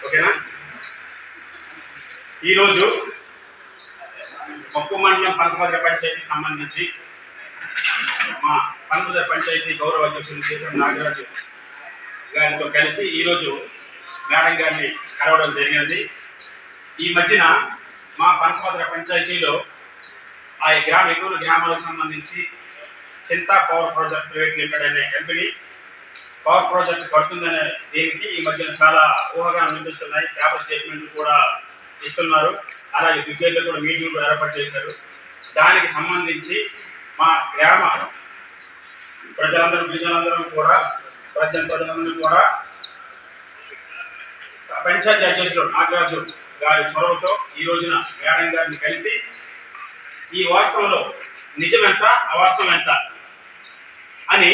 ఓకేనా? ఈరోజు మక్కు మండలం పనసభద్ర పంచాయతీకి సంబంధించి మా పనసభద్ర పంచాయతీ గౌరవ అధ్యక్షులు కేశవ నాగరాజు గారితో కలిసి ఈరోజు మేడం గారిని కలవడం జరిగినది. ఈ మధ్యన మా పనసభద్ర పంచాయతీలో ఆ ఎగురు గ్రామాలకు సంబంధించి చింతా పవర్ ప్రాజెక్ట్ ప్రైవేట్ లిమిటెడ్ అనే కంపెనీ పవర్ ప్రాజెక్ట్ పడుతుందనే దీనికి ఈ మధ్యన చాలా ఊహగాలు వినిపిస్తున్నాయి. పేపర్ స్టేట్మెంట్లు కూడా ఇస్తున్నారు. అలాగే దిగ్గజలు కూడా మీటింగ్ కూడా ఏర్పాటు చేశారు. దానికి సంబంధించి మా గ్రామ ప్రజలందరూ కూడా ప్రజలందరూ కూడా పంచాయతీ అధ్యక్షులు నాగరాజు గారి చొరవతో ఈ రోజున మేడం గారిని కలిసి ఈ వాస్తవంలో నిజమెంత అవాస్తవం ఎంత అని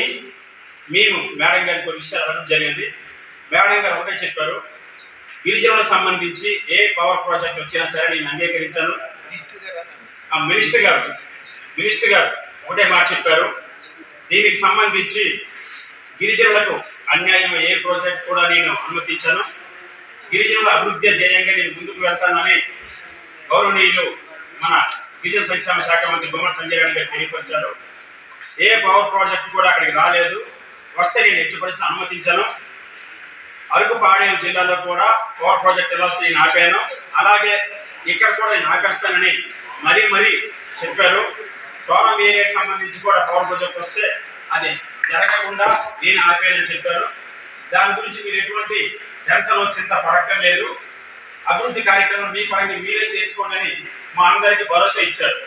మేము మేడం గారికి కొన్ని విషయాలు అడగడం జరిగింది. మేడం గారు ఒకటే చెప్పారు, గిరిజనులకు సంబంధించి ఏ పవర్ ప్రాజెక్ట్ వచ్చినా సరే నేను అంగీకరించాను. మినిస్టర్ గారు ఒకటే మాట చెప్పారు, దీనికి సంబంధించి గిరిజనులకు అన్యాయం ఏ ప్రాజెక్ట్ కూడా నేను అనుమతించాను. గిరిజనుల అభివృద్ధి ధ్యేయంగా నేను ముందుకు వెళ్తానని గౌరవనీయులు మన గిరిజన సంక్షేమ శాఖ మంత్రి గుమ్మడి సంజయ్ రెడ్డి గారు తెలియపరిచారు. ఏ పవర్ ప్రాజెక్ట్ కూడా అక్కడికి రాలేదు. వస్తే నేను ఎట్టి పరిస్థితులు అనుమతించాను. అరకుపాడేరు జిల్లాలో కూడా పవర్ ప్రాజెక్ట్ ఎలా వస్తే నేను ఆపాను. అలాగే ఇక్కడ కూడా నేను ఆపేస్తానని మరీ చెప్పారు. టోనం ఏరియాకి సంబంధించి కూడా పవర్ ప్రాజెక్ట్ వస్తే అది జరగకుండా నేను ఆపానని చెప్పారు. దాని గురించి మీరు ఎటువంటి టెన్షన్ చింత పడక్కర్లేదు. అభివృద్ధి కార్యక్రమం మీ పరంగా మీరే చేసుకోండి అని మా అందరికీ భరోసా ఇచ్చారు.